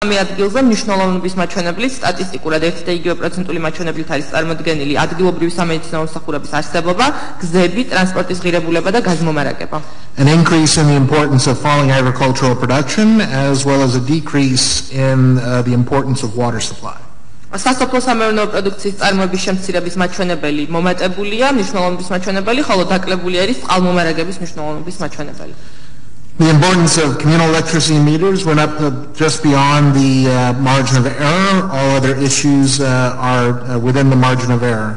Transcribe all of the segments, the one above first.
Am ადგილზე მნიშვნელოვნობის მაჩვენებლით სტატისტიკურად 1.2% მაჩვენებლით არის წარმოდგენილი ადგილობრივი სამედიცინო მომსახურების არსებობა, გზები, ტრანსპორტის ღირებულება და გაზმომარაგება. An increase in the importance of falling agricultural production as well as a decrease in the importance of water supply. სასოფლო სამეურნეო პროდუქციის წარმოების შემცირების მაჩვენებელი მომატებულია, მნიშვნელოვნობის მაჩვენებელი, ხოლო დაკლებული არის წყალმომარაგების მნიშვნელოვნობის მაჩვენებელი. The importance of communal electricity meters went up just beyond the margin of error. All other issues are within the margin of error.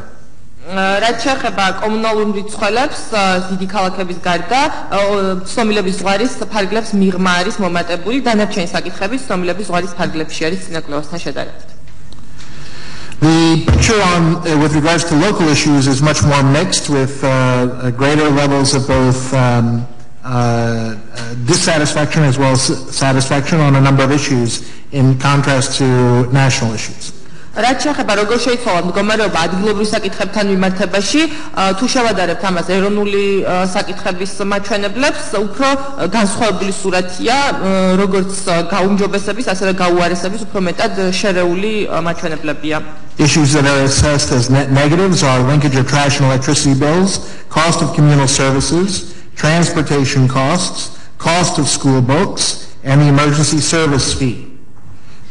რაც შეეხება კომუნალურ მრიცხველებს, დიდი ქალაქების გარდა, ცნობილების ზღვარის ფარგლებს მიღმა არის მომატებული, დანარჩენი საკითხები ცნობილების ზღვარის ფარგლებში არის წინაკლებასთან შედარებით. The picture with regards to local issues is much more mixed with greater levels of both dissatisfaction as well as satisfaction on a number of issues in contrast to national issues. რაც შეეხება როგორ შეიცვალა მდგომარეობა ადგილობრივ საკითხებთან მიმართებაში, თუ შევადარებთ ამას ეროვნული საკითხების მაჩვენებლებს, უფრო განსხვავებული სურათია, როგორც გაუმჯობესების, ასევე გაუარესების უფრო მეტად შერეული მაჩვენებლებია. Issues that are assessed as net negatives are linkage of trash and electricity bills, cost of communal services, transportation costs, cost of school books, and the emergency service fee.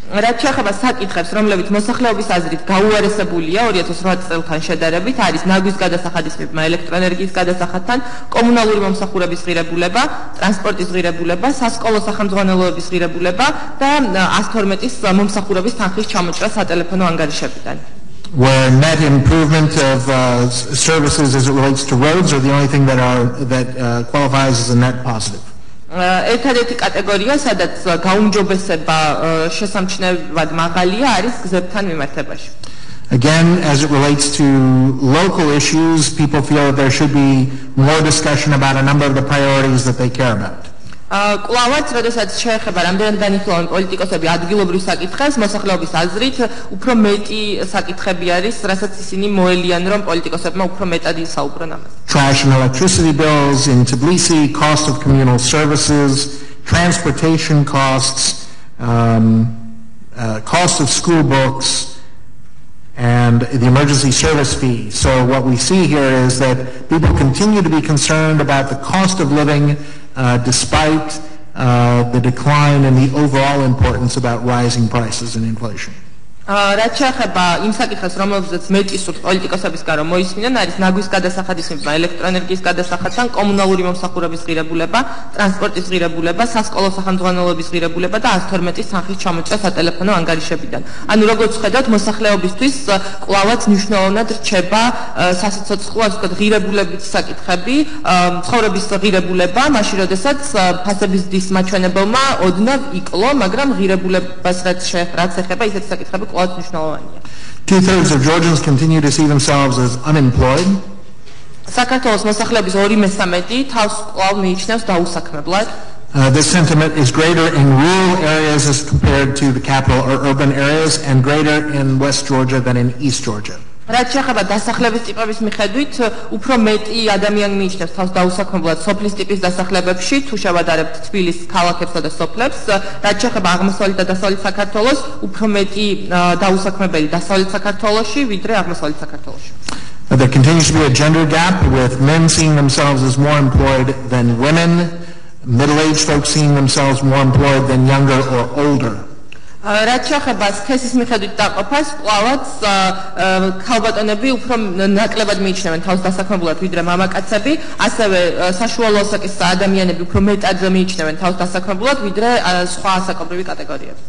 რაც შეეხება საკითხებს, რომლებიც მოსახლეობის აზრით გაუარესებულია 2008 წელთან შედარებით, არის ნაგვის გადასახადის მიღმა, ელექტროენერგიის გადასახადთან, კომუნალური მომსახურების ღირებულება, ტრანსპორტის ღირებულება, სასკოლო სახელმძღვანელოების ღირებულება და 112-ის მომსახურების თანხის ჩამოჭრა სატელეფონო ანგარიშებიდან. Where net improvement of services as it relates to roads are the only thing that qualifies as a net positive. ერთადერთი კატეგორია, სადაც გაუმჯობესება შესამჩნევად მაღალია, არის გზებთან მიმართებაში. Again, as it relates to local issues, people feel that there should be more discussion about a number of the priorities that they care about. კლავაც, როდესაც შეეხება რამდენად განიხილავენ პოლიტიკოსები ადგილობრივ საკითხებს, მოსახლეობის აზრით, უფრო მეტი საკითხები არის, რასაც ისინი მოელიან, რომ პოლიტიკოსებმა უფრო მეტად ისაუბრონ ამაზე. Trash and electricity bills in Tbilisi, cost of communal services, transportation costs, cost of school books, and the emergency service fee. So what we see here is that people continue to be concerned about the cost of living despite the decline in the overall importance about rising prices and inflation. რაც შეეხება იმ საკითხებს, რომელზეც მეტი სურთ პოლიტიკოსებისგან რომ მოისმინონ, არის ნაგვის გადასახადის მიღმა, ელექტროენერგიის გადასახადთან, კომუნალური მომსახურების ღირებულება, ტრანსპორტის ღირებულება, სასკოლო სახელმძღვანელოების ღირებულება და 112-ის თანხის ჩამოჭრა სატელეფონო ანგარიშებიდან. ანუ როგორც ხედავთ, მოსახლეობისთვის კლავაც მნიშვნელოვნად რჩება სასიცოცხლო, ასე ვთქვათ, ღირებულების საკითხები, ცხოვრების ღირებულება, მაშინ როდესაც ფასების დის მაჩვენებელმა ოდნავ იკლო, მაგრამ ღირებულებას რაც ეხება ისეთი საკითხები Two-thirds of Georgians continue to see themselves as unemployed. საქართველოს მოსახლეობის 2/3 თავს კვლავ მიიჩნევს დაუსაქმებლად. This sentiment is greater in rural areas as compared to the capital or urban areas and greater in West Georgia than in East Georgia. რაც შეეხება დასახლების ტიპების მიხედვით, უფრო მეტი ადამიანი მიიჩნევს თავს დაუსაქმებლად სოფლის ტიპის დასახლებებში, თუ შევადარებთ თბილისის ქალაქებსა და სოფლებს, რაც შეეხება აღმოსავლეთ და დასავლეთ საქართველოს, უფრო მეტი დაუსაქმებელი დასავლეთ საქართველოში, ვიდრე აღმოსავლეთ საქართველოში. There continues to be a gender gap with men seeing themselves as more employed than women, middle-aged folks seeing themselves more employed than younger or older. რაც შეეხება სქესის მიხედვით დაყოფას, კვლავაც ქალბატონები უფრო ნაკლებად მიიჩნევენ თავს დასაქმებულად ვიდრე მამაკაცები, ასევე საშუალო ასაკის ადამიანები უფრო მეტად მიიჩნევენ თავს დასაქმებულად ვიდრე სხვა ასაკობრივი კატეგორიები.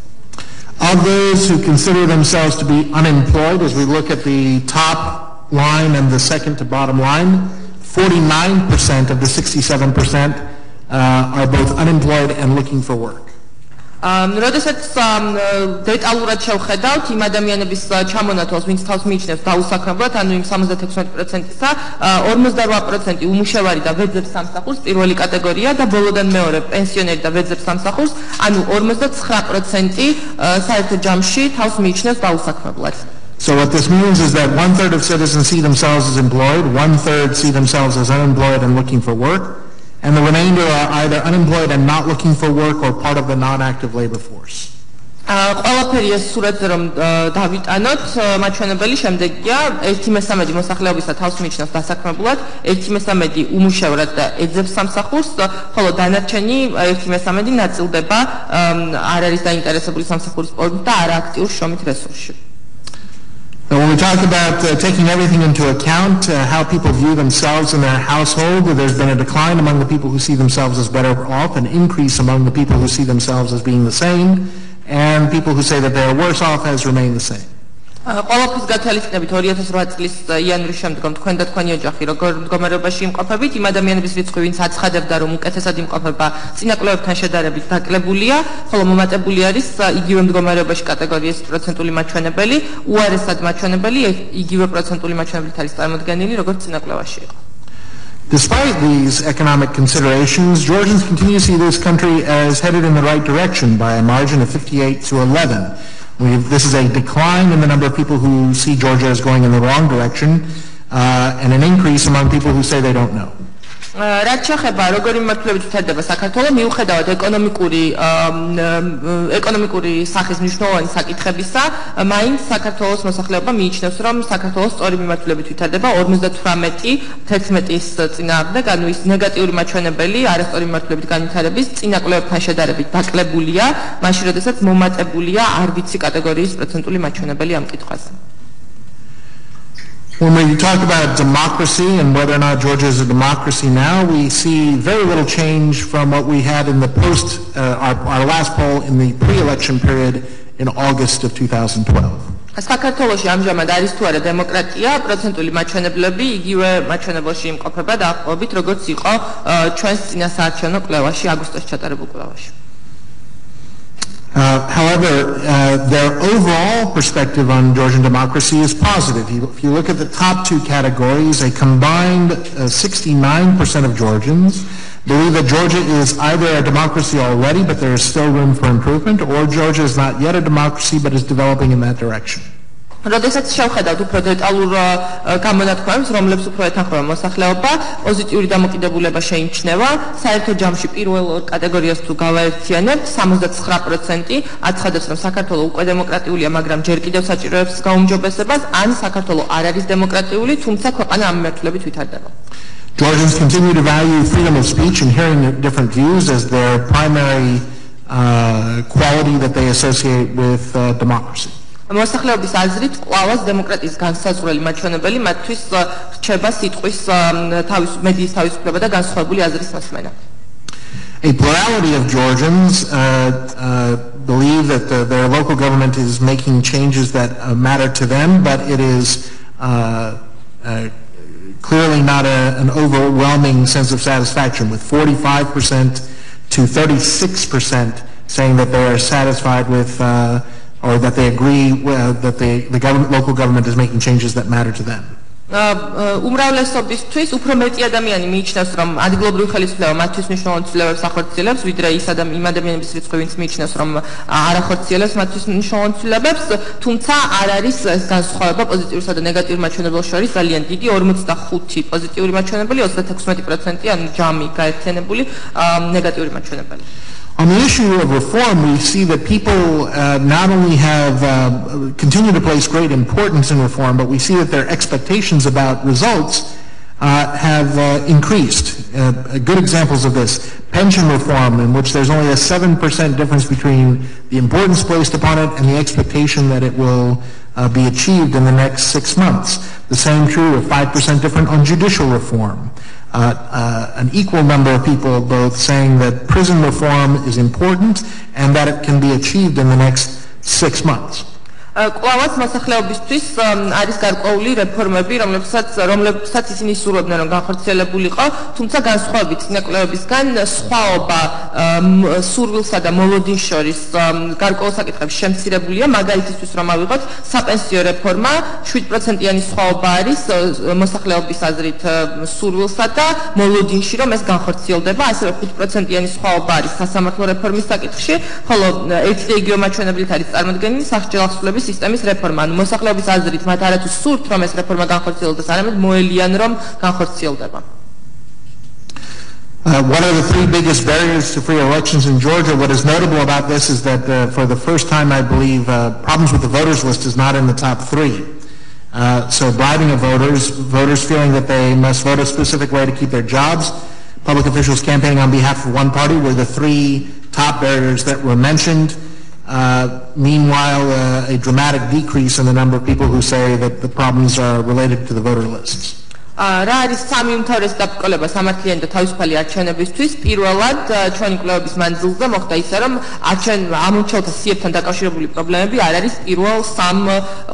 Of those who consider themselves to be unemployed, as we look at the top line and the second to bottom line, 49% of the 67% are both unemployed and looking for work. როდესაც დეტალურად შევხედავთ იმ ადამიანების ჩამონათვალს, ვინც თავს მიიჩნევს დაუსაქმებლად, ანუ იმ 76%-ისა, 48% უმუშევარი და ვეძებს სამსახურს, პირველი კატეგორია და ბოლოდან მეორე პენსიონერი და ვეძებს სამსახურს, ანუ 59% საერთო ჯამში თავს მიიჩნევს დაუსაქმებლად. So what this means is that 1/3 of citizens see themselves as employed, 1/3 see themselves as unemployed and looking for work. And the remainder are either unemployed and not looking for work or part of the non-active labor force. ყველაფერი ეს სურათზე რომ დავიტანოთ, მაჩვენებელი შემდეგია: 1/3 მოსახლეობისა თავს მიიჩნევს დასაქმებულად, 1/3 უმუშევრად და ეძებს სამსახურს, ხოლო დანარჩენი 1/3 ნაწილდება არ არის დაინტერესებული სამსახურის პოვებით და არააქტიურ შრომით რესურსში. When we talk about taking everything into account, how people view themselves in their household, there's been a decline among the people who see themselves as better off, an increase among the people who see themselves as being the same, and people who say that they're worse off has remained the same. ყველაფერს გათვალისწინებით 2008 წლის იანვრის შემდგომ თქვენ და თქვენი ოჯახი როგორ მდგომარეობაში იმყოფებით, იმ ადამიანების რიცხვი, ვინც აცხადებდა, რომ უკეთესად იმყოფება, წინაკლებებთან შედარებით დაკლებულია, ხოლო მომატებული არის იგივე მდგომარეობაში კატეგორიის პროცენტული მაჩვენებელი, უარესად მაჩვენებელი იგივე პროცენტული მაჩვენებლით არის წარმოდგენილი, როგორც წინაკლებაში იყო. Despite these economic considerations, Georgians continue to see this country as headed in the right direction by a margin of 58-11. This is a decline in the number of people who see Georgia as going in the wrong direction, and an increase among people who say they don't know. რაც შეეხება როგორი მიმართულებით ვითარდება საქართველო, მიუხედავად ეკონომიკური სახის მნიშვნელოვანი საკითხებისა, მაინც საქართველოს მოსახლეობა მიიჩნევს, რომ საქართველოს სწორი მიმართულებით ვითარდება 58-11-ის წინააღმდეგ, ანუ ის ნეგატიური მაჩვენებელი არასწორი მიმართულებით განვითარების წინაკლებებთან შედარებით დაკლებულია, მაშინ როდესაც მომატებულია არ ვიცი კატეგორიის პროცენტული მაჩვენებელი ამ კითხვაზე. When we talk about democracy and whether or not Georgia is a democracy now, we see very little change from what we had in the our last poll in the pre-election period in August of 2012. საქართველოში ამჟამად არის თუ არა დემოკრატია, პროცენტული მაჩვენებლები იგივე მაჩვენებელში იმყოფება დაახლოებით როგორც იყო ჩვენს წინასაარჩევნო კვლევაში, აგვისტოში ჩატარებულ კვლევაში. However, their overall perspective on Georgian democracy is positive. If you look at the top two categories, a combined 69% of Georgians believe that Georgia is either a democracy already, but there is still room for improvement, or Georgia is not yet a democracy, but is developing in that direction. როდესაც შევხედავთ უფრო დეტალურ გამონათქვამებს, რომლებს უფრო ეთანხმება მოსახლეობა, პოზიტიური დამოკიდებულება შეიმჩნევა. საერთო ჯამში პირველ ორ კატეგორიას თუ გავაერთიანებთ, 79% აცხადებს, რომ საქართველო უკვე დემოკრატიულია, მაგრამ ჯერ კიდევ საჭიროებს გაუმჯობესებას, ან საქართველო არ არის დემოკრატიული, თუმცა ქვეყანა ამ მიმართულებით ვითარდება. Georgians continue to value freedom of speech and hearing different views as their primary quality that they associate with democracy. მოსახლეობის აზრით, კვლავაც დემოკრატიის განსაზღვრელი მაჩვენებელი მათთვის რჩება სიტყვის მედიის თავისუფლება და განსხვავებული აზრის მოსმენა. A plurality of Georgians believe that their local government is making changes that matter to them, but it is clearly not an overwhelming sense of satisfaction, with 45% to 36% saying that they are satisfied with or that they agree that the local government is making changes that matter to them. უმრავლესობისთვის უფრო მეტი ადამიანი მიიჩნევს, რომ ადგილობრივი ხელისუფლება მათთვის მნიშვნელოვან ცვლილებებს ახორციელებს, ვიდრე იმ ადამიანების რიცხვი, ვინც მიიჩნევს, რომ არ ახორციელებს მათთვის მნიშვნელოვან ცვლილებებს, თუმცა არ არის ეს განსხვავება პოზიტიურსა და ნეგატიურ მაჩვენებელს შორის ძალიან დიდი, 45 პოზიტიური მაჩვენებელი, 36% ანუ ჯამი გაერთიანებული ნეგატიური მაჩვენებელი. On the issue of reform, we see that people not only have continue to place great importance in reform, but we see that their expectations about results have increased. Good examples of this: pension reform, in which there's only a 7% difference between the importance placed upon it and the expectation that it will be achieved in the next 6 months. The same true of 5% different on judicial reform. An equal number of people both saying that prison reform is important and that it can be achieved in the next 6 months. კვლავაც მოსახლეობისთვის არის გარკვეული რეფორმები, რომლებსაც ისინი სურვებდნენ, რომ განხორციელებულიყო, თუმცა განსხვავებით წინაკლებებისგან სხვაობა სურვილსა და მოლოდინს შორის გარკვეულ საკითხებში შემცირებულია. მაგალითისთვის რომ ავიღოთ, საპენსიო რეფორმა 7%-იანი სხვაობა არის მოსახლეობის აზრით სურვილსა და მოლოდინში, რომ ეს განხორციელდება, ასევე 5%-იანი სხვაობა არის სასამართლო რეფორმის საკითხში, ხოლო ერთი და იგივე მაჩვენებლით არის წარმოდგენილი სახჭე ახსნების სისტემის რეფორმა. ანუ მოსახლეობის აზრით მათ არათუ სურთ, რომ ეს რეფორმა განხორციელდეს, არამედ მოელიან, რომ განხორციელდება. One of the three biggest barriers to free elections in Georgia, what is notable about this is that for the first time, I believe, problems with the voters list is not in the top three. So bribing of voters feeling that they must vote a specific way to keep their jobs, public officials campaigning on behalf of one party were the three top barriers that were mentioned. Meanwhile, a dramatic decrease in the number of people who say that the problems are related to the voter lists. რა არის სამი უმთავრესი დაბრკოლება სამართლიანი და თავისუფალი არჩევნებისთვის? პირველად, ჩვენი კვლევების მანძილზე მოხდა ისე, რომ ამომრჩევლთა სიებთან დაკავშირებული პრობლემები არ არის პირველ სამ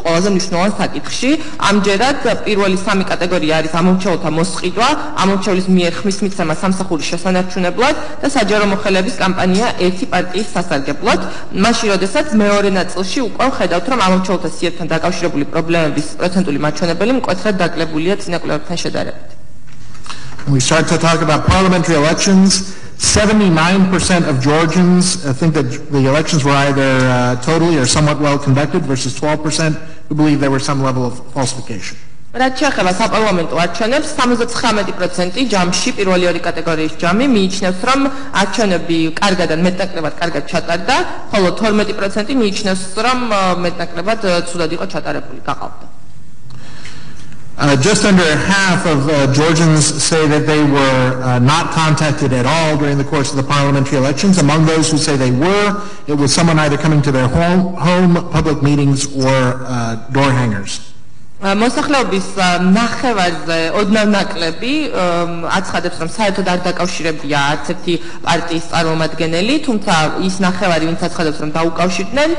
ყველაზე მნიშვნელოვან საკითხში. ამჯერად პირველი სამი კატეგორია არის ამომრჩევლთა მოსყიდვა, ამომრჩევლის მიერ ხმის მიცემა სამსახურის შესანარჩუნებლად და საჯარო მოხელეების კამპანია ერთი პარტიის სასარგებლოდ. მაშინ, როდესაც მეორე ნაწილში უკვე ხედავთ, რომ ამომრჩევლთა სიებთან დაკავშირებული პრობლემების პროცენტული მაჩვენებელი მკვეთრად დაკლებულია წინა კვლევებთან. When we start to talk about parliamentary elections, 79% of Georgians think that the elections were either totally or somewhat well conducted versus 12% who believe there was some level of falsification. რაც შეეხება საპარლამენტო არჩევნებს, 79% ჯამში პირველი ორი კატეგორიის ჯამი მიიჩნევს, რომ არჩევნები კარგად ან მეტნაკლებად კარგად ჩატარდა, ხოლო 12% მიიჩნევს, რომ მეტნაკლებად ცუდად იყო ჩატარებული, გაყავდა. Just under half of Georgians say that they were not contacted at all during the course of the parliamentary elections. Among those who say they were, it was someone either coming to their home public meetings, or door hangers. მოსახლეობის ნახევარზე ოდნავ ნაკლები აცხადებს, რომ საერთოდ არ დაკავშირებია არც ერთი პარტიის წარმომადგენელი, თუმცა ის ნახევარი, ვინც აცხადებს, რომ დაუკავშირდნენ,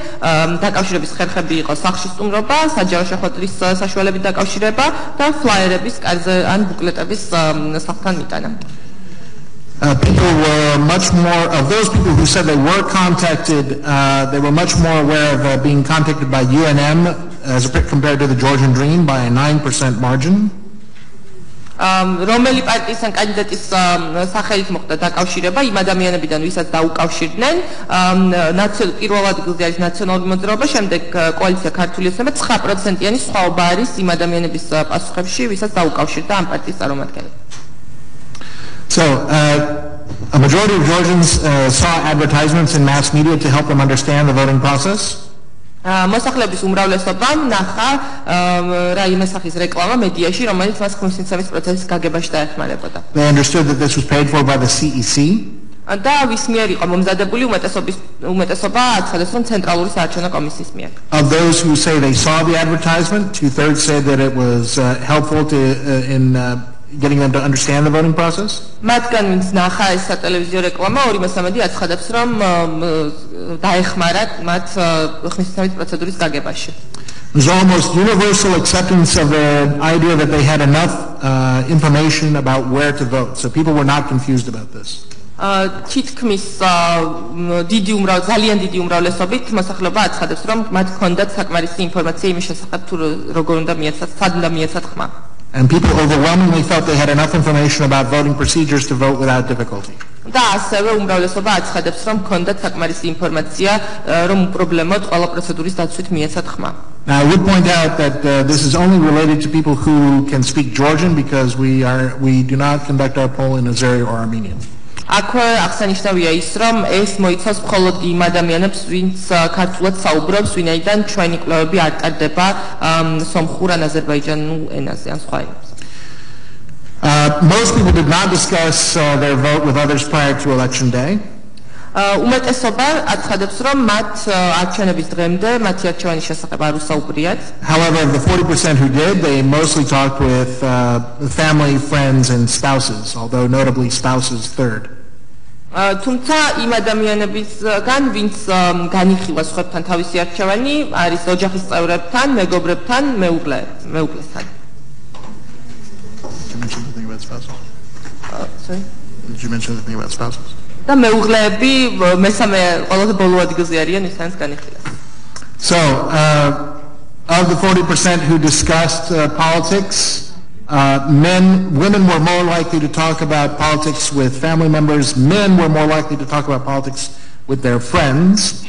დაკავშირების ხერხები იყო სახლში სტუმრობა, საჯარო შეხვედრის საშუალებით დაკავშირება და ფლაიერების კარზე ან ბუკლეტების სახლთან მიტანა. People were much more, of those people who said they were contacted, they were much more aware of being contacted by UNM as compared to the Georgian Dream by a 9% margin. რომელი პარტიისგან კანდიდატის სახელით მოხდა დაკავშირება იმ ადამიანებიდან, ვისაც დაუკავშირდნენ, პირველ ადგილზე არის ნაციონალური მოძრაობა, შემდეგ კოალიცია ქართული ოცნება, 9%-იანი სხვაობა არის იმ ადამიანების პასუხებში, ვისაც დაუკავშირდა ამ პარტიის წარმომადგენელი. So, a majority of Georgians saw advertisements in mass media to help them understand the voting process. მოსახლეობის უმრავლესობამ ნახა რაიმესახის რეკლამა მედიაში, რომელიც მას ხმის მიცემის პროცესის გაგებაში დაეხმარებოდა. They understood that this was paid for by the CEC. და ვის მიერ იყო მომზადებული უმეტესობა აცხადებს, რომ ცენტრალური საარჩევნო კომისიის მიერ. Of those who say they saw the advertisement, 2/3 said that it was helpful in getting them to understand the voting process. მათგან ვინც ნახა ეს სატელევიზიო რეკლამა, 2/3 აცხადებს, რომ დაეხმარათ მათ ხმის მიცემის პროცედურის გაგებაში. There's almost universal acceptance of the idea that they had enough information about where to vote, so people were not confused about this. თითქმის ძალიან დიდი უმრავლესობით მოსახლეობა აცხადებს, რომ მათ ჰქონდათ საკმარისი ინფორმაცია იმის შესახებ, თუ როგორ უნდა მიეცათ, სად უნდა მიეცათ ხმა. And people overwhelmingly felt they had enough information about voting procedures to vote without difficulty. და ასევე უმრავლესობა აცხადებს, რომ ჰქონდათ საკმარისი ინფორმაცია, რომ უპრობლემოდ ყველა პროცედურის დაცვით მიეცათ ხმა. Now, I would point out that this is only related to people who can speak Georgian, because we do not conduct our poll in Azeri or Armenian. აქვე აღსანიშნავია ის, რომ ეს მოიცავს მხოლოდ იმ ადამიანებს, ვინც ქართულად საუბრობს, ვინაიდან ჩვენი კვლევები არ ტარდება სომხურ ან აზერბაიჯანულ ენაზე ან სხვა ენებზე. Most people did not discuss their vote with others prior to election day. უმეტესობა აცხადებს, რომ მათ არჩევნების დღემდე მათი არჩევანის შესახებ არ უსაუბრიათ. However, the 40% who did, they mostly talked with family, friends, and spouses, although notably spouses third. თუმცა იმ ადამიანებისგან, ვინც განიხილა სხვებთან თავისი არჩევანი, არის ოჯახის წევრებთან, მეგობრებთან, მეუღლესთან. Did you mention something about spouses? Sorry? Did you mention anything about spouses? და მეუღლეები მესამე ყველაზე ბოლო ადგილზე არიან ისანს განიხილეს. So, of the 40% who discussed politics, women were more likely to talk about politics with family members. Men were more likely to talk about politics with their friends.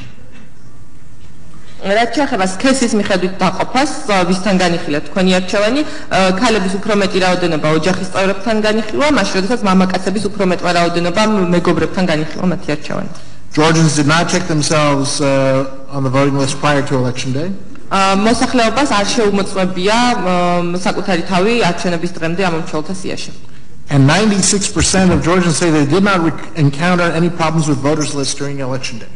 რაც შეეხება სქესის მიხედვით დაყოფას, ვისთან განიხილეთ თქვენი არჩევანი, ქალების უფრო მეტი რაოდენობა ოჯახის წევრებთან განიხილვა, მაშინ როდესაც მამაკაცების უფრო მეტმა რაოდენობამ მეგობრებთან განიხილვა მათი არჩევანი. Georgians did not check themselves on the voting list prior to election day. მოსახლეობას არ შეუმოწმებია საკუთარი თავი არჩევნების დღემდე ამომრჩეველთა სიაში. And 96% of Georgians say they did not encounter any problems with voters lists during election day.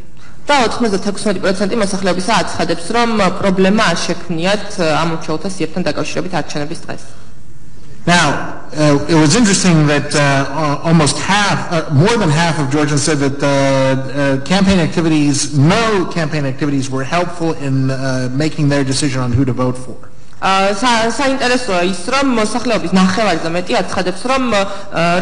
და 96% მოსახლეობისა აცხადებს, რომ პრობლემა არ შექმნიათ ამომრჩეველთა სიებთან დაკავშირებით არჩევნების დღეს. Now, it was interesting that almost more than half of Georgians said that no campaign activities were helpful in making their decision on who to vote for. საინტერესოა ის, რომ მოსახლეობის ნახევარზე მეტი აცხადებს, რომ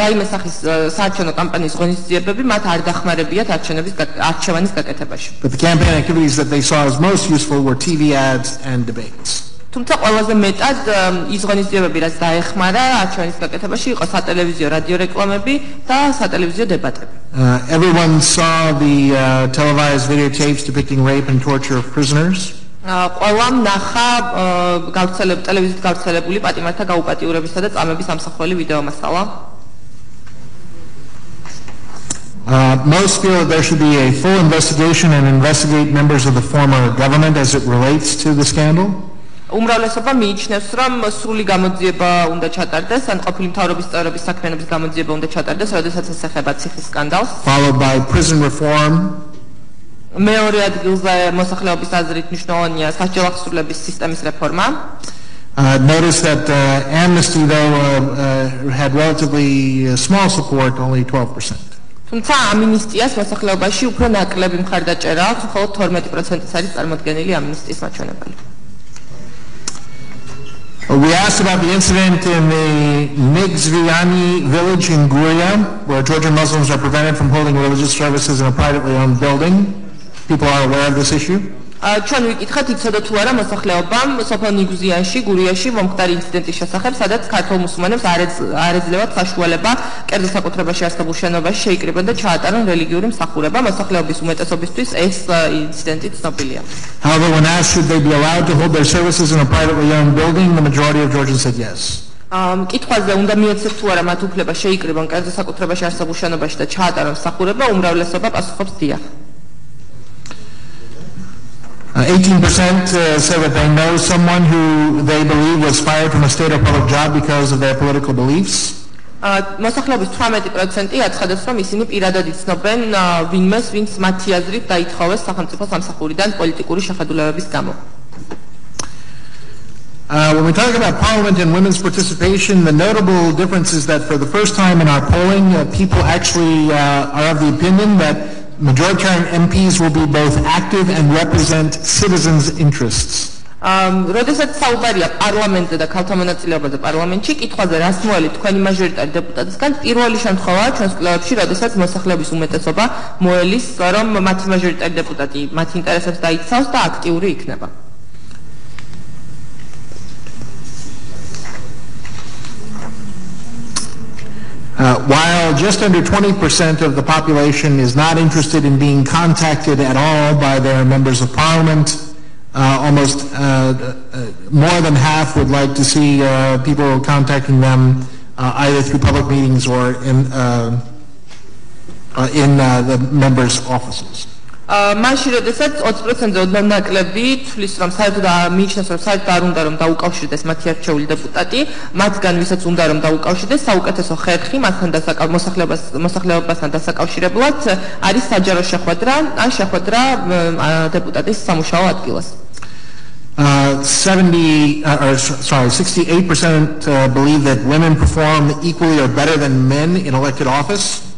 რაიმე სახის საარჩევნო კამპანიის ღონისძიებები მათ არ დახმარებიათ არჩევანის გაკეთებაში. But the campaign activities that they saw as most useful were TV ads and debates. თუმცა ყველაზე მეტად ის ღონისძიებები, რაც დაეხმარა არჩევანის გაკეთებაში, იყო სატელევიზიო რადიო რეკლამები და სატელევიზიო დებატები. Everyone saw the televised videotapes depicting rape and torture of prisoners. ყველამ ნახა ტელევიზიით გავრცელებული პატიმართა გაუპატიურებისა და წამების ამსახველი ვიდეო მასალა. Most feel that there should be a full investigation and investigate members of the former government as it relates to the scandal. უმრავლესობა მიიჩნევს, რომ სრული გამოძიება უნდა ჩატარდეს, ან ყოფილი მთავრობის წევრების საქმიანობის გამოძიება უნდა ჩატარდეს, როდესაც ეს ეხება ციხის სკანდალს. Followed by prison reform. მეორე ადგილზე მოსახლეობის აზრით მნიშვნელოვანია სასჯელ აღსრულების სისტემის რეფორმა. Notice that amnesty though had relatively small support, only 12%. თუმცა ამინისტიას მოსახლეობაში უფრო ნაკლები მხარდაჭერა აქვს, მხოლოდ 12%-იც არის წარმოდგენილი ამინისტიის მაჩვენებელი. We asked about the incident in the Nigzviani village in Guria, where Georgian Muslims are prevented from holding religious services in a privately owned building. People are aware of this issue. ჩვენ ვიკითხეთ, იცოდა თუ არა მოსახლეობამ სოფელ ნიგუზიანში, გურიაში მომხდარი ინციდენტის შესახებ, სადაც ქართულ მუსულმანებს არ ეძლევათ საშუალება კერძო საკუთრებაში არსებულ შენობაში შეიკრიბონ და ჩაატარონ რელიგიური მსახურება. მოსახლეობის უმეტესობისთვის ეს ინციდენტი ცნობილია. However, when asked should they be allowed to hold their services in a privately owned building, the majority of Georgians said yes. კითხვაზე უნდა მიეცეთ თუ არა მათ უფლება შეიკრიბონ კერძო საკუთრებაში არსებულ შენობაში და ჩაატარონ მსახურება, უმრავლესობა პასუხობს დიახ. 18% say that they know someone who they believe was fired from a state or public job because of their political beliefs. მოსახლეობის 18% აცხადებს, რომ ისინი პირადად იცნობენ ვინმეს, ვინც მათი აზრით დაითხოვეს სახელმწიფო სამსახურიდან პოლიტიკური შეხედულებების გამო. When we talk about parliament and women's participation, the notable difference is that for the first time in our polling, people actually are of the opinion that majoritarian MPs will be both active and represent citizens' interests. როდესაც საუბარია პარლამენტზე და ქალთა მონაწილეობაზე პარლამენტში, კითხვაზე რას მოელი თქვენი მაჟორიტარი დეპუტატისგან, პირველი შემთხვევაა ჩვენს კვლევებში, როდესაც მოსახლეობის უმეტესობა მოელის, რომ მათი მაჟორიტარი დეპუტატი მათ ინტერესებს დაიცავს და აქტიური იქნება. While just under 20% of the population is not interested in being contacted at all by their members of parliament, almost more than half would like to see people contacting them either through public meetings or in the members' offices. მაშინ როდესაც 20%-ზე ოდნავ ნაკლები თვლის, რომ საერთოდ მიიჩნევს, რომ საერთოდ არ უნდა რომ დაუკავშირდეს მათი არჩეული დეპუტატი, მათგან ვისაც უნდა რომ დაუკავშირდეს, საუკეთესო ხერხი მოსახლეობასთან დასაკავშირებლად არის საჯარო შეხვედრა ან შეხვედრა დეპუტატის სამუშაო ადგილას. 68% believe that women perform equally or better than men in elected office.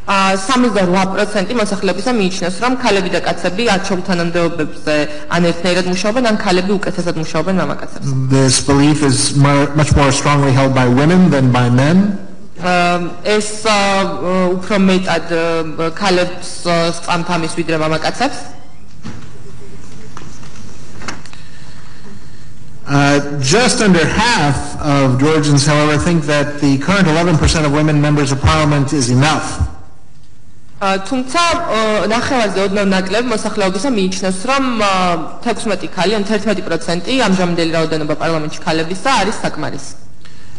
78% მოსახლეობისა მიიჩნევს, რომ ქალები და კაცები არჩეულ თანამდებობებზე ან ერთნაირად მუშაობენ, ან ქალები უკეთესად მუშაობენ მამაკაცებს. This belief is much more strongly held by women than by men. ეს უფრო მეტად ქალებს სწამთ ამის ვიდრე მამაკაცებს. Just under half of Georgians, however, think that the current 11% of women members of parliament is enough. თუმცა ნახევარზე ოდნავ ნაკლები მოსახლეობისა მიიჩნევს, რომ 16 ქალი, ან 11% ამჟამინდელი რაოდენობა პარლამენტში ქალებისა არის საკმარისი.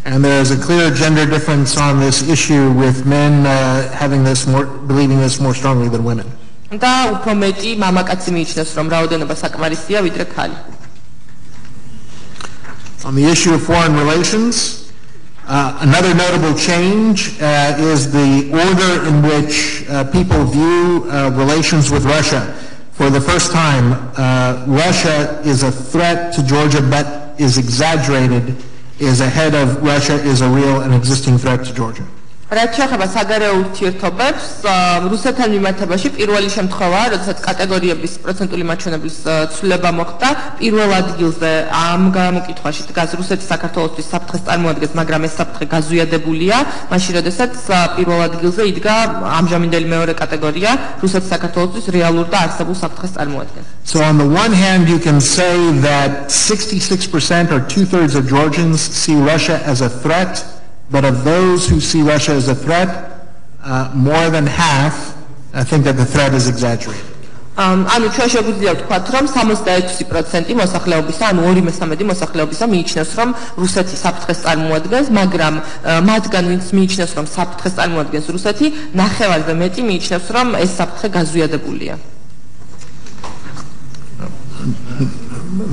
And there is a clear gender difference on this issue with men believing this more strongly than women. და უფრო მეტი მამაკაცი მიიჩნევს, რომ რაოდენობა საკმარისია ვიდრე ქალი. On the issue of foreign relations, another notable change is the order in which people view relations with Russia. For the first time, Russia is a threat to Georgia, but is exaggerated, is ahead of Russia is a real and existing threat to Georgia. რაც შეეხება საგარეო ურთიერთობებს, რუსეთთან მიმართებაში პირველი შემთხვევაა, როდესაც კატეგორიების პროცენტული მაჩვენებლის ცვლილება მოხდა, პირველ ადგილზე ამ გამოკითხვაში დგას რუსეთი საქართველოსთვის საფრთხეს წარმოადგენს, მაგრამ ეს საფრთხე გაზვიადებულია, მაშინ როდესაც პირველ ადგილზე იდგა ამჟამინდელი მეორე კატეგორია, რუსეთი საქართველოსთვის რეალურ და არსებულ საფრთხეს წარმოადგენს. So on the one hand, you can say that 66% or 2/3 of Georgians see Russia as a threat. But of those who see Russia as a threat, more than half think that the threat is exaggerated. ანუ ჩვენ შეგვიძლია ვთქვათ, რომ 66% მოსახლეობისა, ანუ 2/3 მოსახლეობისა მიიჩნევს, რომ რუსეთი საფრთხეს წარმოადგენს, მაგრამ მათგან ვინც მიიჩნევს, რომ საფრთხეს წარმოადგენს რუსეთი, ნახევარზე მეტი მიიჩნევს, რომ ეს საფრთხე გაზვიადებულია.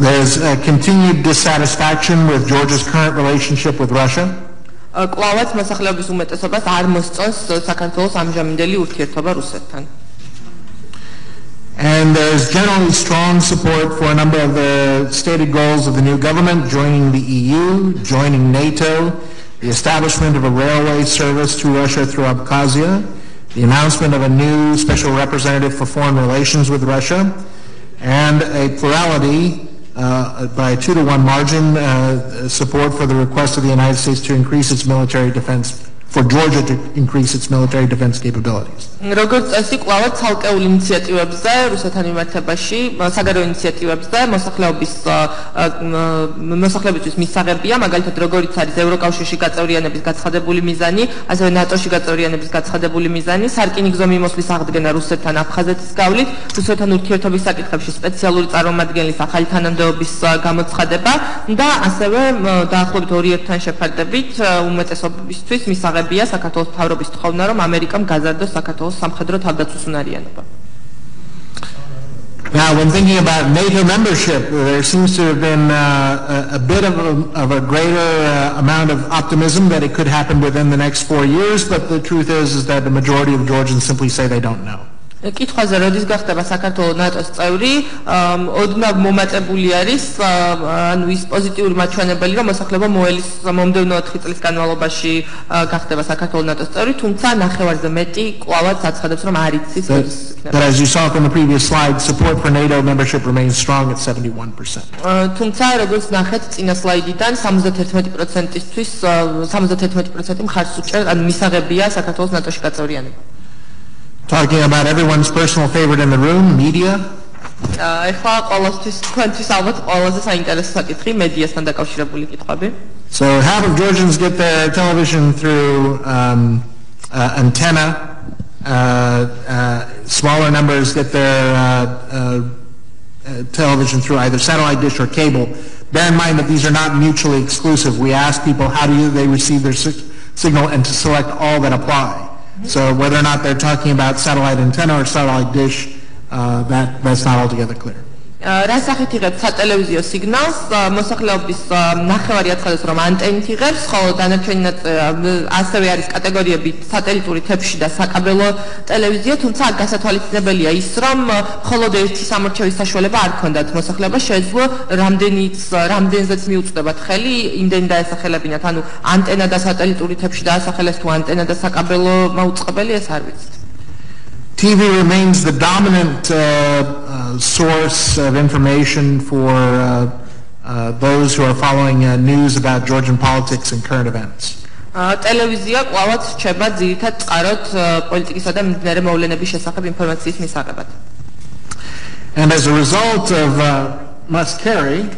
There's continued dissatisfaction with Georgia's current relationship with Russia. კლავაც მოსახლეობის უმეტესობას არ მოსწონს საქართველოს ამჟამინდელი ურთიერთობა რუსეთთან. And there's generally strong support for a number of the stated goals of the new government, joining the EU, joining NATO, the establishment of a railway service to Russia through Abkhazia, the announcement of a new special representative for foreign relations with Russia, and a plurality by a 2-to-1 margin support for the request of the United States to increase its military defense, for Georgia to increase its military defense capabilities. როგორც წესი, კვლავაც ცალკეულ ინიციატივებზე რუსეთთან მიმართებაში, საგარეო ინიციატივებზე მოსახლეობისთვის მისაღებია, მაგალითად როგორიც არის ევროკავშირში გაწევრიანების გაცხადებული მიზანი, ასევე ნატოში გაწევრიანების გაცხადებული მიზანი, სარკინიგზო მიმოსვლის აღდგენა რუსეთთან აფხაზეთის გავლით, რუსეთთან ურთიერთობის საკითხებში სპეციალური წარმომადგენლის ახალი თანამდებობის გამოცხადება და ასევე დაახლოებით 2 ერთთან შეფარდებით უმეტესობისთვის მისაღებია საქართველოს მთავრობის თხოვნა, რომ ამერიკამ გაზარდოს საქართველოს სამხედრო თავდაცვის უნარიანობა. Now, when thinking about NATO membership, there seems to have been a bit of a greater amount of optimism that it could happen within the next 4 years, but the truth is that the majority of Georgians simply say they don't know. კითხვაზე როდის გახდება საქართველოს ნატოს წევრი, ოდნავ მომატებული არის, ანუ ის პოზიტიური მაჩვენებელი, რომ მოსახლეობა მოელის მომდევნო 4 წლის განმავლობაში გახდება საქართველოს ნატოს წევრი, თუმცა ნახევარზე მეტი კვლავაც აცხადებს, რომ არ იცის. But as you saw from the previous slide, support for NATO membership remains strong at 71%. თუმცა როგორც ნახეთ წინა სლაიდიდან 71%-ისთვის 71% მხარს უჭერს, ანუ მისაღებია საქართველოს ნატოში გაწევრიანება. Talking about everyone's personal favorite in the room, media. ეხლა ყოველთვის თქვენთვის ალბათ ყველაზე საინტერესო საკითხი მედიასთან დაკავშირებული კითხვები. So half of Georgians get their television through antenna. Smaller numbers get their television through either satellite dish or cable. Bear in mind that these are not mutually exclusive. We ask people how do they receive their signal and to select all that apply. So whether or not they're talking about satellite antenna or satellite dish, that's not altogether clear. რა სახით იღებს სატელევიზიო სიგნალს? მოსახლეობის ნახევარი აცხადებს, რომ ანტენით იღებს, ხოლო დანარჩენი ასევე არის კატეგორიები სატელიტური თეფში და საკაბელო ტელევიზია, თუმცა გასათვალისწინებელია ის, რომ მხოლოდ ერთი სამორჩევის საშუალება არ ქონდათ მოსახლეობას, შეეძლო რამდენზეც მიუწვდებათ ხელი, იმდენი დაესახელებინათ, ანუ ანტენა და სატელიტური თეფში დაასახელეს თუ ანტენა და საკაბელო მაუწყებელი, ეს არ ვიცით. TV remains the dominant source of information for those who are following news about Georgian politics and current events. ტელევიზია კვლავაც რჩება ძირითად წყაროდ პოლიტიკისა და მიმდინარე მოვლენების შესახებ ინფორმაციის მისაღებად. And as a result of must carry,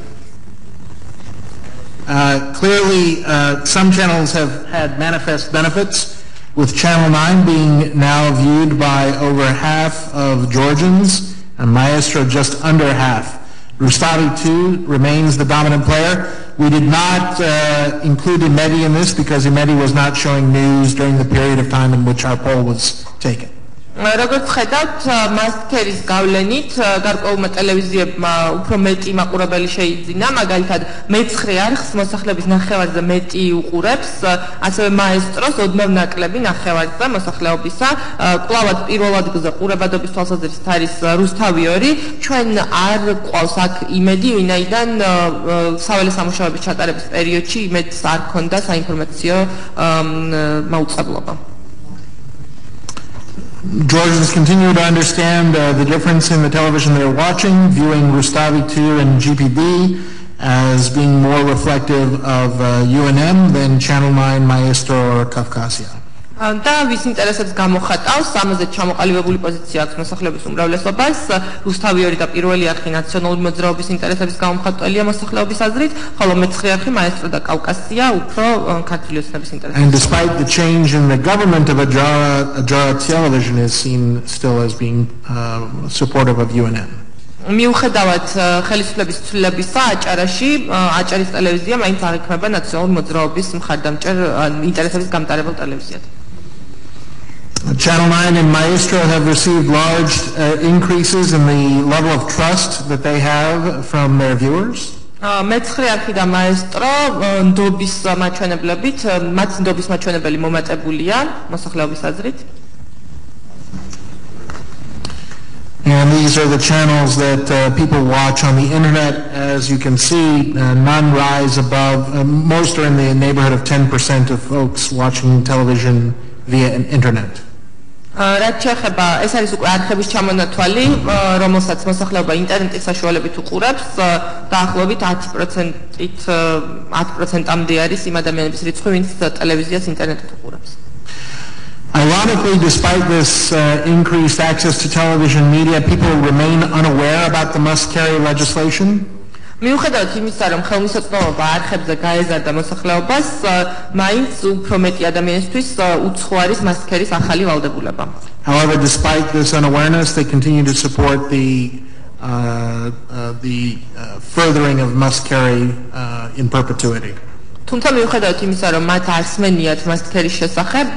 clearly some channels have had manifest benefits. with Channel 9 being now viewed by over half of Georgians, and Maestro just under half. Rustavi 2 remains the dominant player. We did not include Imedi in this because Imedi was not showing news during the period of time in which our poll was taken. როგორც ხედავთ, მასკერის გავლენით გარკვეულმა ტელევიზიებმა უფრო მეტი მაყურებელი შეიძინა, მაგალითად მე-9 არხს მოსახლეობის ნახევარზე მეტი უყურებს, ასევე მაესტროს ოდნავ ნაკლები ნახევარზე მოსახლეობისა. კვლავად პირველ ადგილზე ყურებადობის თვალსაზრისით არის რუსთავი 2. ჩვენ არ გვყავს აქ იმედი, ვინაიდან საველე სამუშაოების ჩატარების პერიოდში იმედს არ ჰქონდა საინფორმაციო მაუწყებლობა. Georgians continue to understand the difference in the television they're watching, viewing Rustavi 2 and GPB as being more reflective of UNM than Channel 9, Maestro, or Kafkasia. და ვის ინტერესებს გამოხატავს, ამაზე ჩამოყალიბებული პოზიცია აქვს მოსახლეობის უმრავლესობას. რუსთავი 2 და პირველი არხი ნაციონალური მოძრაობის ინტერესების გამომხატველია მოსახლეობის აზრით, ხოლო მე-9 არხი მაესტრო და კავკასია უფრო ქართული ოცნების ინტერესებს. And despite the change in the government of Ajara television is seen still as being supportive of UNM. მიუხედავად ხელისუფლების ცვლილებისა, აჭარის ტელევიზია მაინც არ იქნება ნაციონალური მოძრაობის მხარდამჭერ ინტერესების გამტარებელ ტელევიზიად. Channel 9 and Maestro have received large increases in the level of trust that they have from their viewers. მე-9 არხი და მაესტრო ნდობის მაჩვენებლებით, მათ ნდობის მაჩვენებელი მომატებულია მოსახლეობის აზრით. And these are the channels that people watch on the internet. As you can see, none rise above, most are in the neighborhood of 10% of folks watching television via an internet. რაც შეეხება, ეს არის უკვე არხების ჩამონათვალი, რომელსაც მოსახლეობა ინტერნეტის საშუალებით უყურებს, დაახლოებით 10%-მდე არის იმ ადამიანების რიცხვი, ვინც ტელევიზიას ინტერნეტით უყურებს. Ironically, despite this increased access to television media, people remain unaware about the must-carry legislation. მიუხედავად იმისა, რომ ხელმისაწვდომობა არხებზე გაეზარდა მოსახლეობას, მაინც უფრო მეტი ადამიანისთვის უცხო არის მასკერის ახალი ვალდებულება. However, despite this unawareness, they continue to support the furthering of must-carry in perpetuity. თუმცა მიუხედავად იმისა, რომ მათ არ სმენიათ მასკერის შესახებ,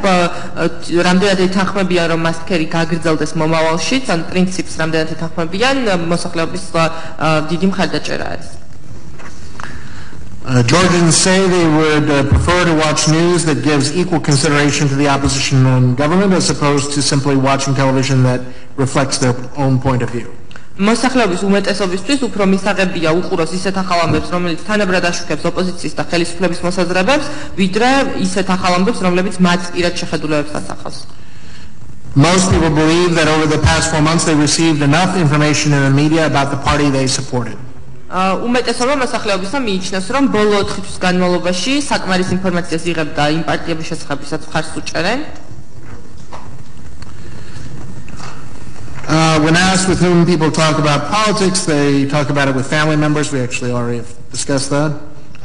რამდენად ეთანხმებიან, რომ მასკერი გაგრძელდეს მომავალშიც, ან პრინციპს რამდენად ეთანხმებიან, მოსახლეობის დიდი მხარდაჭერა არის. Georgians say they would prefer to watch news that gives equal consideration to the opposition and government as opposed to simply watching television that reflects their own point of view. მოსახლეობის უმეტესობისთვის უფრო მისაღებია უყუროს ისეთ ახალ ამბებს, რომელიც თანაბრად აშუქებს ოპოზიციის და ხელისუფლების მოსაზრებებს, ვიდრე ისეთ ახალ ამბებს, რომლებიც მათ პირად შეხედულებებს ასახავს. Most people believe that over the past 4 months they received enough information in the media about the party they supported. უმეტესობა მოსახლეობისა მიიჩნევს, რომ ბოლო 4 თვის განმავლობაში საკმარის ინფორმაციას იღებდა იმ პარტიების შესახებ, ვისაც მხარს უჭერენ. When asked with whom people talk about politics, they talk about it with family members. We actually already have discussed that.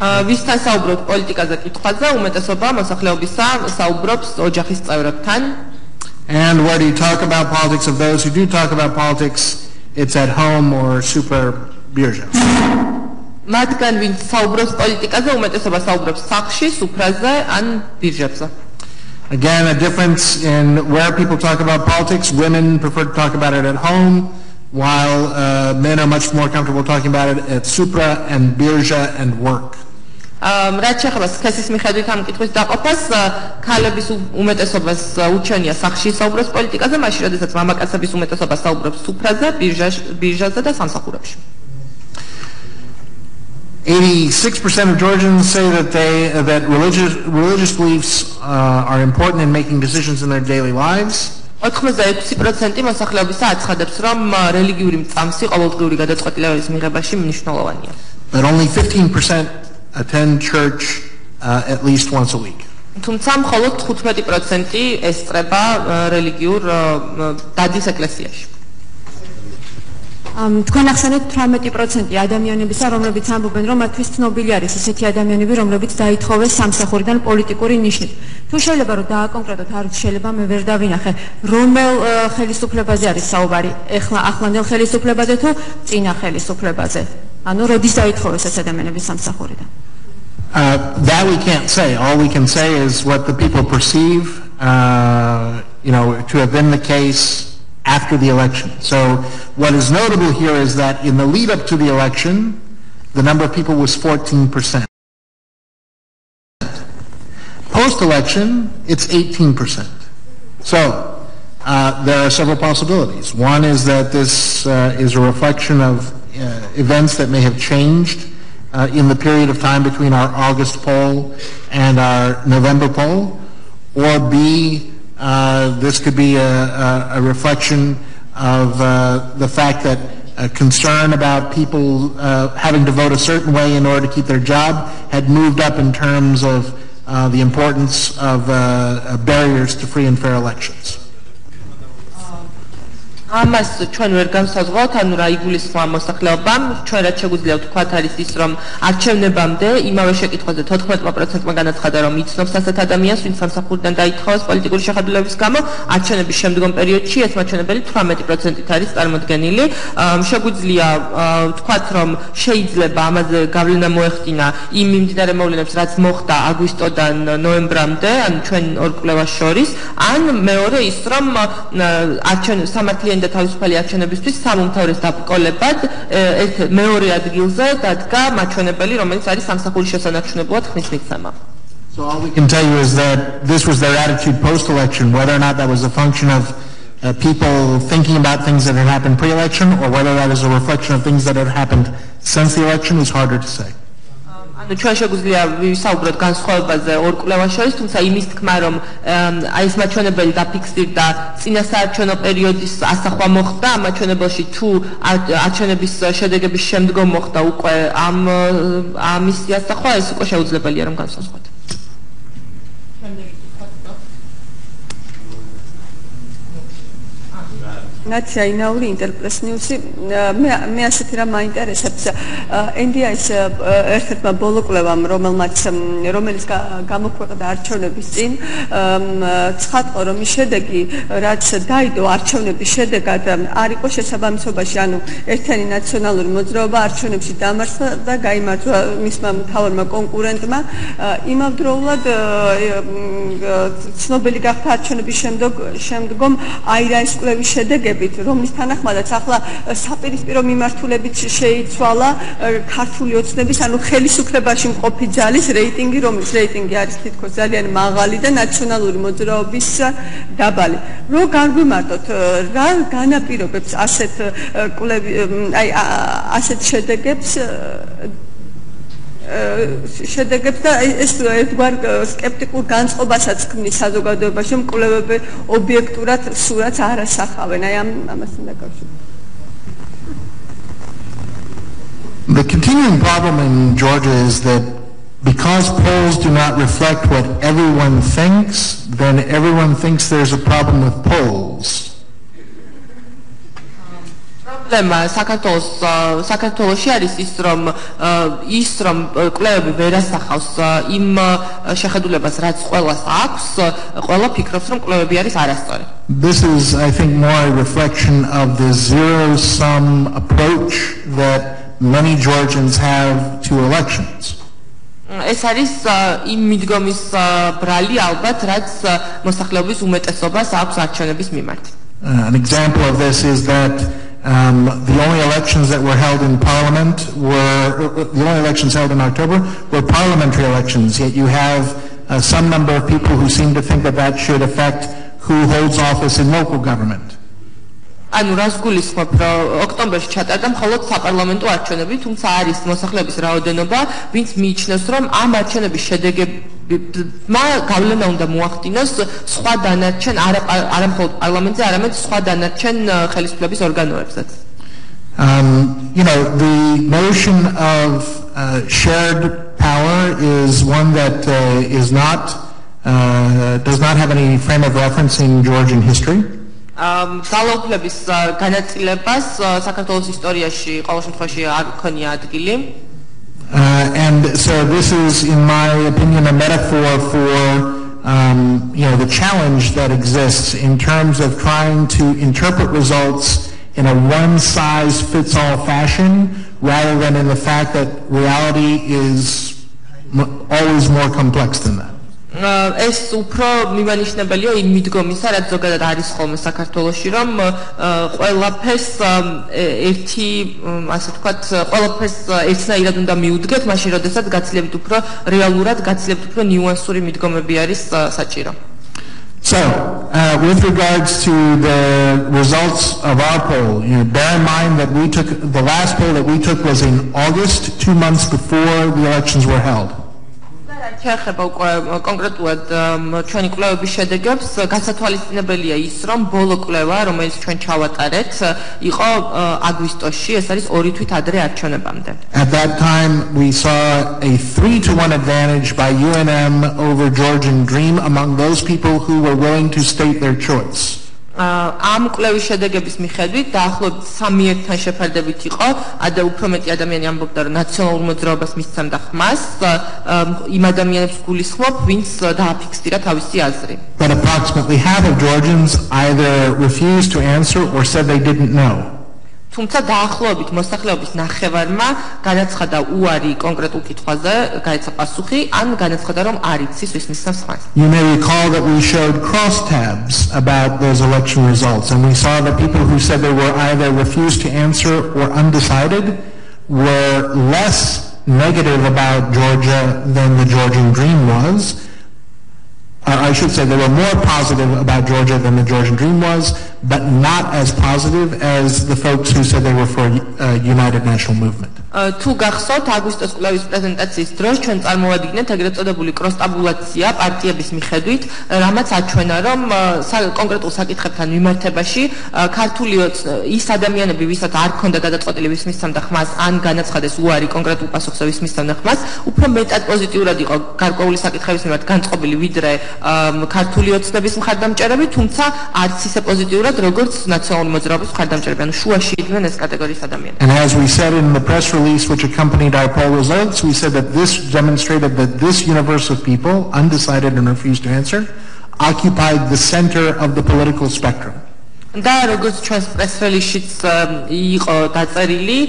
ვისთან საუბრობთ პოლიტიკაზე კითხვაზე, უმეტესობა მოსახლეობისა საუბრობს ოჯახის წევრებთან. And where do you talk about politics? Of those who do talk about politics, it's at home or super birja. მათგან ვინც საუბრობს პოლიტიკაზე, უმეტესობა საუბრობს სახლში, სუფრაზე ან ბირჟებზე. Again, a difference in where people talk about politics. Women prefer to talk about it at home, while men are much more comfortable talking about it at supra and birja and work. რაც შეეხება სქესის მიხედვით ამ კითხვის დაყოფას, ქალების უმეტესობას უჩვენია სახლში საუბრობს პოლიტიკაზე, მაშინ როდესაც მამაკაცების უმეტესობა საუბრობს სუფრაზე, ბირჟაზე და სამსახურებში. 86% of Georgians say that religious beliefs are important in making decisions in their daily lives. 86% მოსახლეობისა აცხადებს, რომ რელიგიური წამსი ყოველდღიური გადაწყვეტილებების მიღებაში მნიშვნელოვანია. But only 15% attend church at least once a week. თუმცა მხოლოდ 15% ესწრება რელიგიურ დადის ეკლესიაში. თქვენ ახსენეთ 18% ადამიანებისა, რომლებიც ამბობენ, რომ მათთვის ცნობილი არის ისეთი ადამიანები, რომლებიც დაითხოვეს სამსახურიდან პოლიტიკური ნიშნით. თუ შეიძლება რომ დააკონკრეტოთ, არ შეიძლება მე ვერ დავინახე, რომელ ხელისუფლებაზე არის საუბარი, ახლანდელ ხელისუფლებაზე თუ წინა ხელისუფლებაზე. ანუ როდის დაითხოვეს ეს ადამიანები სამსახურიდან? That we can't say. All we can say is what the people perceive, to have been the case after the election. So what is notable here is that in the lead up to the election, the number of people was 14%. Post-election, it's 18%. So there are several possibilities. One is that this is a reflection of events that may have changed in the period of time between our August poll and our November poll, or B, this could be a reflection of the fact that concern about people having to vote a certain way in order to keep their job had moved up in terms of the importance of barriers to free and fair elections. ამას ჩვენ ვერ განსაზღვრავთ, ანუ რა იგულისხმება მოსახლეობამ, ჩვენ რაც შეგვიძლია ვთქვათ არის ის, რომ არჩევნებამდე იმავე შეკითხვაზე 14%-მა განაცხადა, რომ იცნობს ასეთ ადამიანს, ვინც სამსახურიდან დაითხოვეს პოლიტიკური შეხედულების გამო, არჩევნების შემდგომ პერიოდში ეს მაჩვენებელი 18%-ით არის წარმოდგენილი. შეგვიძლია ვთქვათ, რომ შეიძლება ამაზე გავლენა მოეხდინა იმ მიმდინარე მოვლენებს, რაც მოხდა აგვისტოდან ნოემბრამდე, ანუ ჩვენ ორ კვლევას შორის, ან მეორე ის, რომ სამართლიანი და თავისუფალი არჩევნებისთვის სამომთავრეს დაბრკოლებად მეორე ადგილზე დადგა მაჩვენებელი, რომელიც არის სამსახურის შესანარჩუნებლად ხმის მიცემა. So all we can tell you is that this was their attitude post-election, whether or not that was a function of people thinking about things that had happened pre-election, or whether that is a reflection of things that had happened since the election is harder to say. ანუ ჩვენ შეგვიძლია ვისაუბროთ განსხვავებაზე ორ კვლევას შორის, თუმცა იმის თქმა, რომ აი ეს მაჩვენებელი დაფიქსირდა წინა საარჩევნო პერიოდის ასახვა მოხდა, ამ მაჩვენებელში თუ არჩევნების შედეგების შემდგომ მოხდა უკვე ამის ასახვა, ეს უკვე შეუძლებელია რომ განსაზღვროთ. ნაციონალური ინტერპრესნიუსი მე ასეთი რამ მაინტერესებს NDI-ს ერთ-ერთმა ბოლო კვლევამ რომელიც გამოქვეყნდა არჩევნების წინ ცხადყო რომ ის შედეგი რაც დაიდო არჩევნების შედეგად არ იყო შესაბამისობაში ანუ ერთიანი ნაციონალური მოძრაობა არჩევნებში დამარცხა და გაიმარჯვა მისმა მთავარმა კონკურენტმა იმავდროულად ცნობილი გახდა არჩევნების შემდგომ აირაის კვლევის შედეგი რომლის თანახმადაც ახლა საპირისპირო მიმართულებით შეიცვალა ქართული ოცნების ანუ ხელისუფლებაში მყოფი ძალის რეიტინგი, რომლის რეიტინგი არის თითქოს ძალიან მაღალი და ნაციონალური მოძრაობის დაბალი. რო განგვიმარტოთ, რა განაპირობებს ასეთ ასეთ შედეგებს და ეს ერთგვარ სკეპტიკურ განწყობასაც ქმნის საზოგადოებაში, რომ კვლევები ობიექტურად სურათს არ ასახავენ. აი ამასთან დაკავშირებით. The continuing problem in Georgia is that because polls do not reflect what everyone thinks, then everyone thinks there's a problem with polls. საქართველოში არის ის რომ კვლევები ვერ ასახავს იმ შეხედულებას რაც ყველას აქვს, ყველა ფიქრობს რომ კვლევები არის არასწორი. This is I think more a reflection of the zero-sum approach that many Georgians have to elections. ეს არის იმ მიდგომის ბრალი ალბათ რაც მოსახლეობის umეტესობას აქვს არჩევნების მიმართ. An example of this is that the only elections that were held in Parliament the only elections held in October were parliamentary elections, yet you have some number of people who seem to think that should affect who holds office in local government. ანუ რას გულისხმობ, რომ ოქტომბერში ჩატარდა მხოლოდ საპარლამენტო არჩევნები, თუმცა არის მოსახლეობის რაოდენობა, ვინც მიიჩნევს, რომ ამ არჩევნების შედეგებმა გავლენა უნდა მოახდინოს სხვა დანარჩენ არა მხოლოდ პარლამენტზე, არამედ სხვა დანარჩენ ხელისუფლების ორგანოებზეც. The notion of shared power is one that does not have any frame of reference in Georgian history. ძალაუფლების განაწილებას საქართველოს ისტორიაში ყოველ შემთხვევაში არ ქონია ადგილი. And so this is, in my opinion, a metaphor for the challenge that exists in terms of trying to interpret results in a one-size-fits-all fashion, rather than in the fact that reality is always more complex than that. ეს უფრო მიმანიშნებელია იმ მიდგომისა, რაც ზოგადად არის ხოლმე საქართველოში, რომ ყველაფერს ერთი, ასე ვთქვათ, ყველაფერს ერთნაირად უნდა მიუდგეთ, მაშინ როდესაც გაცილებით უფრო რეალურად, გაცილებით უფრო ნიუანსური მიდგომები არის საჭირო. So, with regards to the results of our poll, bear in mind that the last poll that we took was in August, 2 months before the elections were held. შეეხება უკვე კონკრეტულად ჩვენი კვლევების შედეგებს, გასათვალისწინებელია ის, რომ ბოლო კვლევა, რომელიც ჩვენ ჩავატარეთ, იყო აგვისტოში, ეს არის 2 თვით ადრე არჩევნებამდე. At that time, we saw a 3-to-1 advantage by UNM over Georgian Dream among those people who were willing to state their choice. ამ კვლევის შედეგების მიხედვით დაახლოებით 3-1-თან შეფარდებით იყო, უფრო მეტი ადამიანი ამბობდა, რომ ნაციონალურ მოძრაობას მისცემდა ხმას, იმ ადამიანებს გულისხმობ, ვინც დააფიქსირა თავისი აზრი. But approximately half of Georgians either refused to answer or said they didn't know. თუმცა დაახლოებით მოსახლეობის ნახევარმა განაცხადა უარი კონკრეტულ კითხვაზე, გაეცა პასუხი, ან განაცხადა, რომ არ იცის ვის მისცემს ხმას. You may recall that we showed crosstabs about those election results, and we saw that people who said they were either refused to answer or undecided were less negative about Georgia than the Georgian Dream was. I should say they were more positive about Georgia than the Georgian Dream was, but not as positive as the folks who said they were for a united national movement. თუ გახსოვთ, აგვისტოს კვლევის პრეზენტაციის დროს ჩვენ წარმოვადგინეთ ეგრეთ წოდებული კროს-ტაბულაცია პარტიების მიხედვით, რამაც აჩვენა, რომ კონკრეტულ საკითხებთან მიმართებაში ქართული ის ადამიანები, ვისაც არ ქონდა გადაწყვეტილი ვის მისცემდა ხმას, ან განაცხადეს უარი კონკრეტულ პასუხზე ვის მისცემდა ხმას, უფრო მეტად პოზიტიურად იყო გარკვეული საკითხების მიმართ განწყობილი, ვიდრე ქართული ოცნების მხარდამჭერები, თუმცა არც ისე პოზიტიურად, როგორც ნაციონალური მოძრაობის მხარდამჭერები, ანუ შუაში იდგნენ ეს კატეგორიის ადამიანები. And as we said in the press release which accompanied our poll results, we said that this demonstrated that this universe of people, undecided and refused to answer, occupied the center of the political spectrum. და როგორც ჩვენს პრეს-რელიზშიც იყო დაწერილი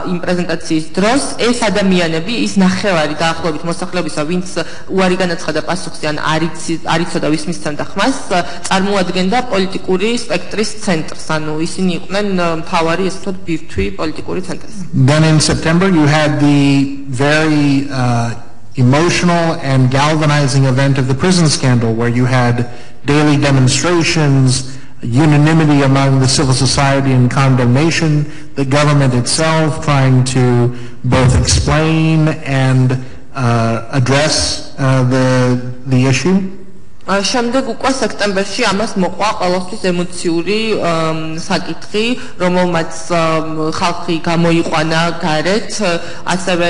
იმ პრეზენტაციის დროს, ეს ადამიანები, ის ნახევარი დაახლოებით მოსახლეობისა, ვინც უარი განაცხადა პასუხზე ან არ იცოდა ვის მისცემდა ხმას, წარმოადგენდა პოლიტიკური სპექტრის ცენტრს, ანუ ისინი იყვნენ მთავარი, ესე ვთქვათ, ბირთვი პოლიტიკური ცენტრის. Then in September you had the very emotional and galvanizing event of the prison scandal, where you had daily demonstrations, unanimity among the civil society and condemnation, the government itself trying to both explain and address the issue. შემდეგ უკვე სექტემბერში ამას მოყვა ყოველთვის ემოციური საკითხი, რომელმაც ხალხი გამოიყვანა გარეთ, ასევე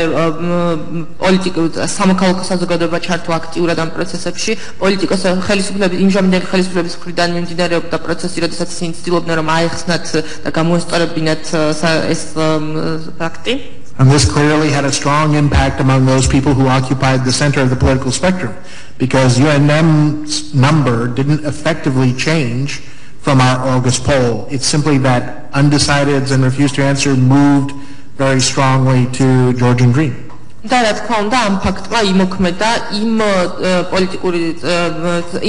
სამოქალაქო საზოგადოება ჩართვა აქტიურად ამ პროცესებში, იმჟამინდელი ხელისუფლების მხრიდან მიმდინარეობდა პროცესი, როდესაც ისინი ცდილობდნენ, რომ აეხსნათ და გამოესწორებინათ ეს ფაქტი. And this clearly had a strong impact among those people who occupied the center of the political spectrum, because UNM's number didn't effectively change from our August poll. It's simply that undecideds and refused to answer moved very strongly to Georgian Dream. და რა თქმა უნდა ამ ფაქტმა იმოქმედა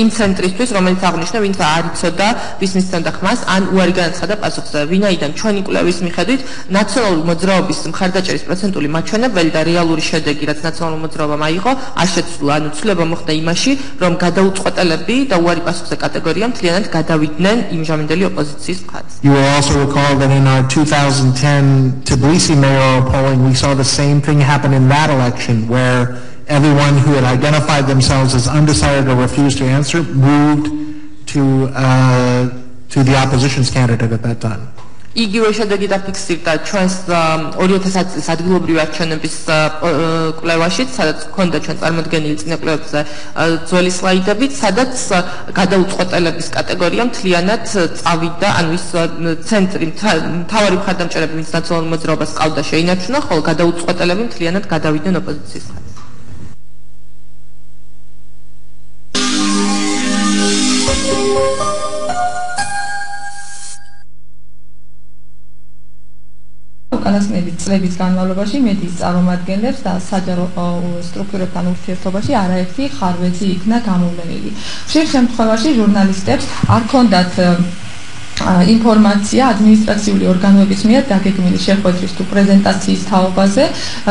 იმ ცენტრისთვის, რომელიც აღნიშნა, ვინც არ იცოდა ვის მისცემდა ხმას, ან უარი განაცხადა პასუხზე. ვინაიდან ჩვენი კვლევის მიხედვით ნაციონალური მოძრაობის მხარდაჭერის პროცენტული მაჩვენებელი და რეალური შედეგი, რაც ნაციონალურ მოძრაობამ აიღო, არ შეცვლა. ანუ ცვლილება მოხდა იმაში, რომ გადაუწყვეტელები და უარი პასუხზე კატეგორია მთლიანად გადავიდნენ იმჟამინდელი ოპოზიციის მხარეს. You will also recall that in our 2010 Tbilisi mayoral polling, we saw the same thing happen in that election, where everyone who had identified themselves as undecided or refused to answer moved to the opposition's candidate at that time. იგივე შედეგი დაფიქსირდა ჩვენს 2010 წლის ადგილობრივი არჩევნების კვლევაშიც, სადაც ჰქონდა ჩვენ წარმოდგენილი წინა კვლევებზე ძველი სლაიდებით, სადაც გადაუწყვეტელების კატეგორია მთლიანად წავიდა, ანუ ის ცენტრი მთავარი მხარდამჭერები, ვინც ნაციონალურ მოძრაობას ყავდა, შეინარჩუნა, ხოლო გადაუწყვეტელები მთლიანად გადავიდნენ ოპოზიციის ხაზს. უკანასკნელი წლების განმავლობაში მედიის წარმომადგენლებს და საჯარო სტრუქტურებთან ურთიერთობაში არაერთი ხარვეზი იქნა გამოვლენილი. ხშირ შემთხვევაში ჟურნალისტებს არ ჰქონდათ ინფორმაცია ადმინისტრაციული ორგანოების მიერ დაგეგმილი შეხვედრის თუ პრეზენტაციის თაობაზე.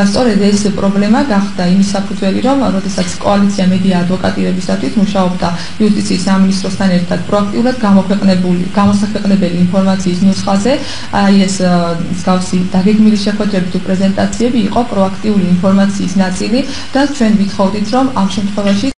სწორედ ეს პრობლემა გახდა იმის საფუძველი, რომ როდესაც კოალიცია მედია ადვოკატირებისათვის მუშაობდა იუსტიციის სამინისტროსთან ერთად პროაქტიულად გამოსაქვეყნებელი ინფორმაციის ნუსხაზე, ეს მსგავსი დაგეგმილი შეხვედრები თუ პრეზენტაციები იყო პროაქტიული ინფორმაციის ნაწილი და ჩვენ ვითხოვდით, რომ ამ შემთხვევაში